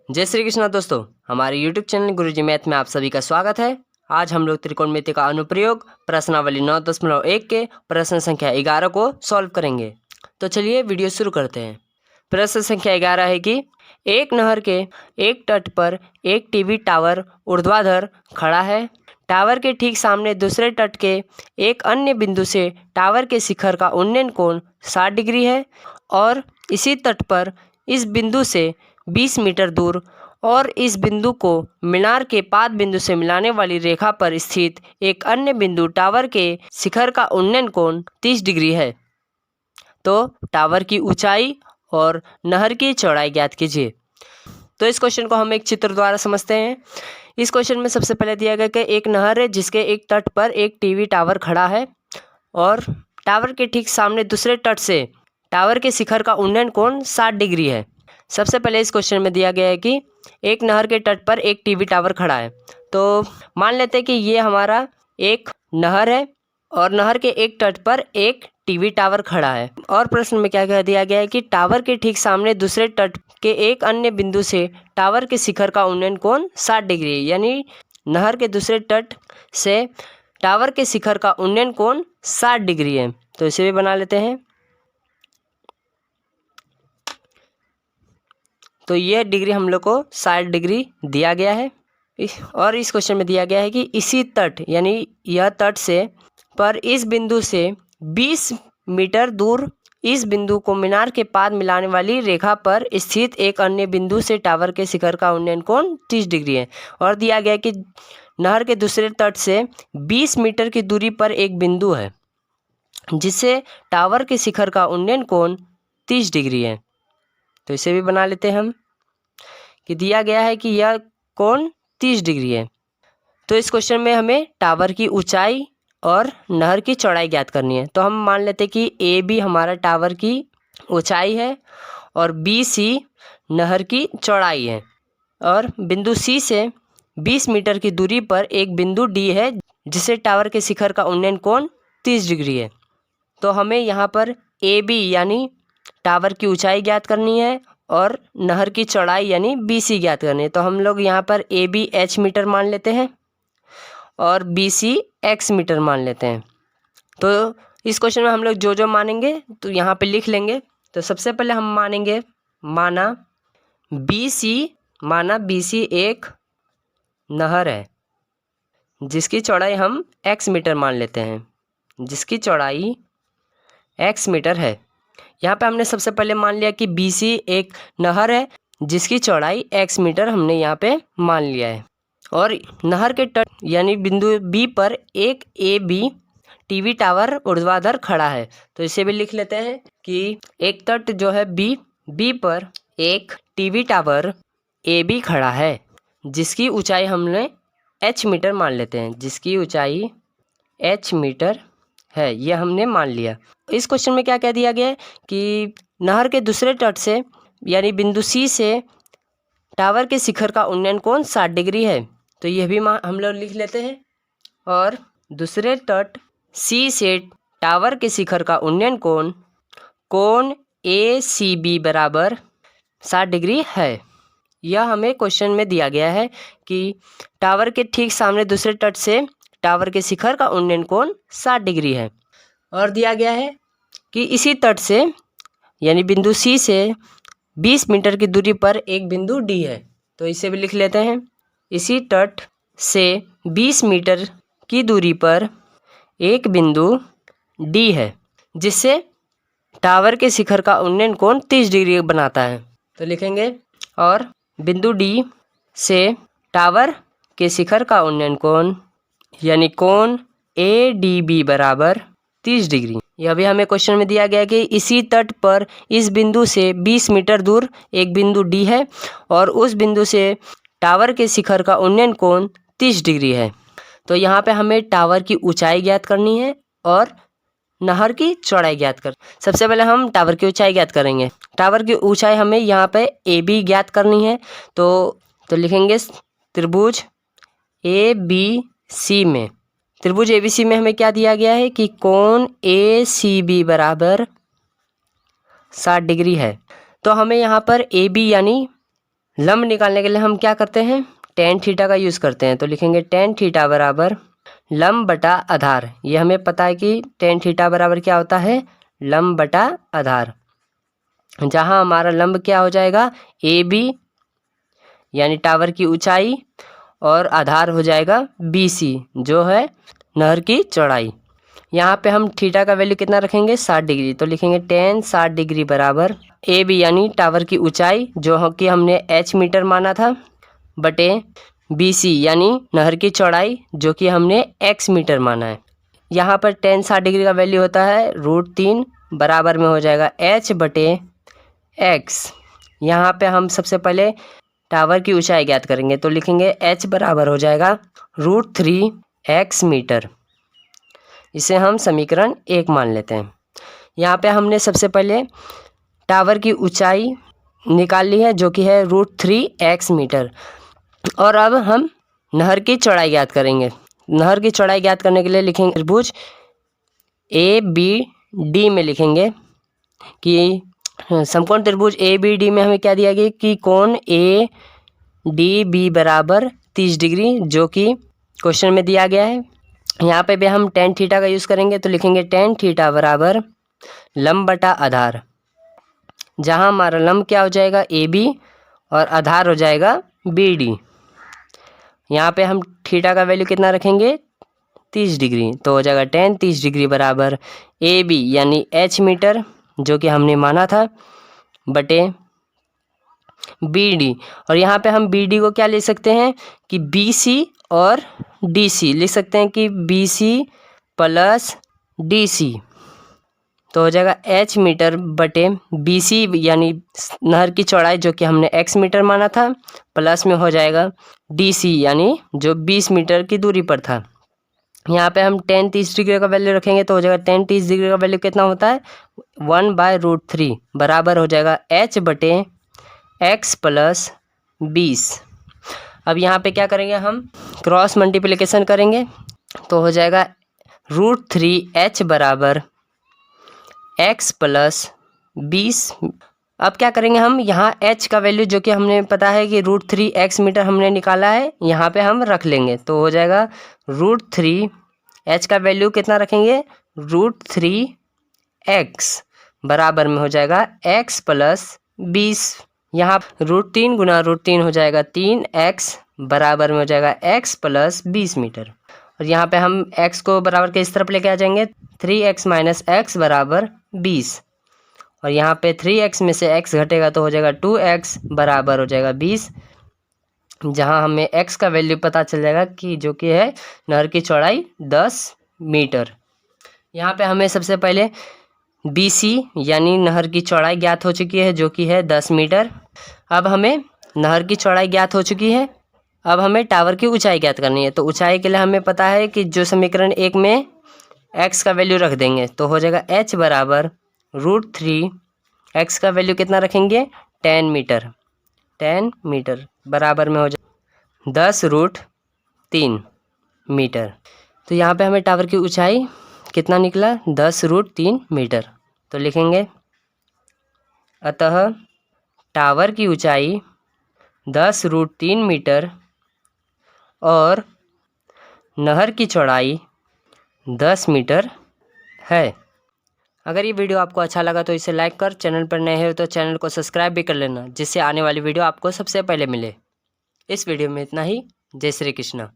जय श्री कृष्णा दोस्तों, हमारे YouTube चैनल गुरुजी मैथ में आप सभी का स्वागत है। आज हम लोग त्रिकोणमिति का अनुप्रयोग प्रश्नावली 9.1 के प्रश्न संख्या 11 को सॉल्व करेंगे। तो चलिए वीडियो शुरू करते हैं। प्रश्न संख्या 11 है कि एक नहर के एक तट पर एक टीवी टावर ऊर्ध्वाधर खड़ा है। टावर के ठीक सामने दूसरे तट के एक अन्य बिंदु से टावर के शिखर का उन्नयन कोण 60 डिग्री है और इसी तट पर इस बिंदु से 20 मीटर दूर और इस बिंदु को मीनार के पाद बिंदु से मिलाने वाली रेखा पर स्थित एक अन्य बिंदु टावर के शिखर का उन्नयन कोण 30 डिग्री है। तो टावर की ऊंचाई और नहर की चौड़ाई ज्ञात कीजिए। तो इस क्वेश्चन को हम एक चित्र द्वारा समझते हैं। इस क्वेश्चन में सबसे पहले दिया गया कि एक नहर है जिसके एक तट पर एक टीवी टावर खड़ा है और टावर के ठीक सामने दूसरे तट से टावर के शिखर का उन्नयन कोण 60 डिग्री है। सबसे पहले इस क्वेश्चन में दिया गया है कि एक नहर के तट पर एक टीवी टावर खड़ा है। तो मान लेते हैं कि ये हमारा एक नहर है और नहर के एक तट पर एक टीवी टावर खड़ा है। और प्रश्न में क्या कह दिया गया है कि टावर के ठीक सामने दूसरे तट के एक अन्य बिंदु से टावर के शिखर का उन्नयन कोण 60 डिग्री, यानी नहर के दूसरे तट से टावर के शिखर का उन्नयन कोण 60 डिग्री है। तो इसे भी बना लेते हैं। तो यह डिग्री हम लोग को 60 डिग्री दिया गया है। और इस क्वेश्चन में दिया गया है कि इसी तट यानी यह तट से पर इस बिंदु से 20 मीटर दूर इस बिंदु को मीनार के पाद मिलाने वाली रेखा पर स्थित एक अन्य बिंदु से टावर के शिखर का उन्नयन कोण 30 डिग्री है। और दिया गया है कि नहर के दूसरे तट से 20 मीटर की दूरी पर एक बिंदु है जिससे टावर के शिखर का उन्नयन कोण 30 डिग्री है। तो इसे भी बना लेते हैं हम कि दिया गया है कि यह कोण 30 डिग्री है। तो इस क्वेश्चन में हमें टावर की ऊंचाई और नहर की चौड़ाई ज्ञात करनी है। तो हम मान लेते हैं कि ए बी हमारा टावर की ऊंचाई है और बी सी नहर की चौड़ाई है और बिंदु सी से 20 मीटर की दूरी पर एक बिंदु डी है जिसे टावर के शिखर का उन्नयन कोण 30 डिग्री है। तो हमें यहाँ पर ए बी यानी टावर की ऊंचाई ज्ञात करनी है और नहर की चौड़ाई यानी बी सी ज्ञात करनी है। तो हम लोग यहाँ पर ए बी एच मीटर मान लेते हैं और बी सी एक्स मीटर मान लेते हैं। तो इस क्वेश्चन में हम लोग जो जो मानेंगे तो यहाँ पे लिख लेंगे। तो सबसे पहले हम मानेंगे माना बी सी एक नहर है जिसकी चौड़ाई हम एक्स मीटर मान लेते हैं, जिसकी चौड़ाई एक्स मीटर है। यहाँ पे हमने सबसे पहले मान लिया कि बी सी एक नहर है जिसकी चौड़ाई एक्स मीटर हमने यहाँ पे मान लिया है। और नहर के तट यानी बिंदु बी पर एक ए बी टीवी टावर ऊर्ध्वाधर खड़ा है। तो इसे भी लिख लेते हैं कि एक तट जो है बी पर एक टीवी टावर ए बी खड़ा है जिसकी ऊंचाई हमने एच मीटर मान लेते हैं, जिसकी ऊंचाई एच मीटर है, यह हमने मान लिया। इस क्वेश्चन में क्या कह दिया गया है कि नहर के दूसरे तट से यानी बिंदु सी से टावर के शिखर का उन्नयन कोण 60 डिग्री है। तो यह भी हम लोग लिख लेते हैं। और दूसरे तट सी से टावर के शिखर का उन्नयन कोण ए सी बी बराबर 60 डिग्री है। यह हमें क्वेश्चन में दिया गया है कि टावर के ठीक सामने दूसरे तट से टावर के शिखर का उन्नयन कोण 60 डिग्री है। और दिया गया है कि इसी तट से यानी बिंदु सी से 20 मीटर की दूरी पर एक बिंदु डी है। तो इसे भी लिख लेते हैं। इसी तट से 20 मीटर की दूरी पर एक बिंदु डी है जिससे टावर के शिखर का उन्नयन कोण 30 डिग्री बनाता है। तो लिखेंगे और बिंदु डी से टावर के शिखर का उन्नयन कोण यानी कोण ए डी बी बराबर 30 डिग्री। यह भी हमें क्वेश्चन में दिया गया कि इसी तट पर इस बिंदु से 20 मीटर दूर एक बिंदु डी है और उस बिंदु से टावर के शिखर का उन्नयन कोण 30 डिग्री है। तो यहाँ पे हमें टावर की ऊंचाई ज्ञात करनी है और नहर की चौड़ाई ज्ञात कर। सबसे पहले हम टावर की ऊंचाई ज्ञात करेंगे। टावर की ऊंचाई हमें यहाँ पे ए बी ज्ञात करनी है। तो लिखेंगे त्रिभुज ए बी सी में, त्रिभुज ए बी सी में हमें क्या दिया गया है कि कोण ए सी बी बराबर 60 डिग्री है। तो हमें यहाँ पर ए बी यानी लंब निकालने के लिए हम क्या करते हैं, टेन थीटा का यूज़ करते हैं। तो लिखेंगे टेन थीटा बराबर लंब बटा आधार। ये हमें पता है कि टेन थीटा बराबर क्या होता है, लंब बटा आधार। जहाँ हमारा लंब क्या हो जाएगा, ए बी यानी टावर की ऊंचाई, और आधार हो जाएगा बी सी जो है नहर की चौड़ाई। यहाँ पे हम थीटा का वैल्यू कितना रखेंगे, 60 डिग्री। तो लिखेंगे टेन 60 डिग्री बराबर ए बी यानी टावर की ऊंचाई जो कि हमने एच मीटर माना था, बटे बी सी यानी नहर की चौड़ाई जो कि हमने एक्स मीटर माना है। यहाँ पर टेन 60 डिग्री का वैल्यू होता है √3 बराबर में हो जाएगा एच बटे एक्स। यहाँ पे हम सबसे पहले टावर की ऊंचाई ज्ञात करेंगे। तो लिखेंगे एच बराबर हो जाएगा √3 एक्स मीटर। इसे हम समीकरण 1 मान लेते हैं। यहाँ पे हमने सबसे पहले टावर की ऊंचाई निकाल ली है जो कि है √3 एक्स मीटर। और अब हम नहर की चौड़ाई ज्ञात करेंगे। नहर की चौड़ाई ज्ञात करने के लिए लिखेंगे त्रिभुज ए बी डी में लिखेंगे कि समकोण त्रिभुज ए बी डी में हमें क्या दिया गया कि कोण ए डी बी बराबर 30 डिग्री जो कि क्वेश्चन में दिया गया है। यहाँ पे भी हम टेन थीटा का यूज़ करेंगे। तो लिखेंगे टेन थीटा बराबर लंब बटा आधार, जहाँ हमारा लंब क्या हो जाएगा ए बी और आधार हो जाएगा बी डी। यहाँ पे हम थीटा का वैल्यू कितना रखेंगे, 30 डिग्री। तो हो जाएगा टेन 30 डिग्री बराबर ए बी यानी एच मीटर जो कि हमने माना था, बटे बी डी। और यहाँ पे हम बी डी को क्या ले सकते हैं कि बी सी और डी सी लिख सकते हैं कि B C plus D C. तो हो जाएगा एच मीटर बटे बी सी यानी नहर की चौड़ाई जो कि हमने एक्स मीटर माना था, प्लस में हो जाएगा डी सी यानी जो 20 मीटर की दूरी पर था। यहाँ पे हम टेन 30 डिग्री का वैल्यू रखेंगे। तो हो जाएगा टेन 30 डिग्री का वैल्यू कितना होता है, 1/√3 बराबर हो जाएगा एच बटे एक्स प्लस 20। अब यहाँ पे क्या करेंगे, हम क्रॉस मल्टीप्लिकेशन करेंगे। तो हो जाएगा √3h बराबर एक्स प्लस 20। अब क्या करेंगे, हम यहाँ h का वैल्यू जो कि हमने पता है कि √3 एक्स मीटर हमने निकाला है, यहाँ पे हम रख लेंगे। तो हो जाएगा √3 h का वैल्यू कितना रखेंगे, √3 x बराबर में हो जाएगा x प्लस 20। यहाँ √3 गुना √3 हो जाएगा 3x बराबर में हो जाएगा x प्लस 20 मीटर। और यहाँ पे हम x को बराबर के इस तरफ लेके आ जाएंगे, 3x माइनस x बराबर 20। और यहाँ पे 3x में से x घटेगा तो हो जाएगा 2x बराबर हो जाएगा 20, जहाँ हमें x का वैल्यू पता चल जाएगा कि जो कि है नहर की चौड़ाई 10 मीटर। यहाँ पे हमें सबसे पहले BC यानी नहर की चौड़ाई ज्ञात हो चुकी है जो कि है 10 मीटर। अब हमें नहर की चौड़ाई ज्ञात हो चुकी है, अब हमें टावर की ऊंचाई ज्ञात करनी है। तो ऊंचाई के लिए हमें पता है कि जो समीकरण 1 में x का वैल्यू रख देंगे तो हो जाएगा h बराबर √3 x का वैल्यू कितना रखेंगे, 10 मीटर। 10 मीटर बराबर में हो जाए 10√3 मीटर। तो यहाँ पे हमें टावर की ऊंचाई कितना निकला, 10√3 मीटर। तो लिखेंगे अतः टावर की ऊंचाई 10√3 मीटर और नहर की चौड़ाई 10 मीटर है। अगर ये वीडियो आपको अच्छा लगा तो इसे लाइक कर, चैनल पर नए हो तो चैनल को सब्सक्राइब भी कर लेना, जिससे आने वाली वीडियो आपको सबसे पहले मिले। इस वीडियो में इतना ही। जय श्री कृष्ण।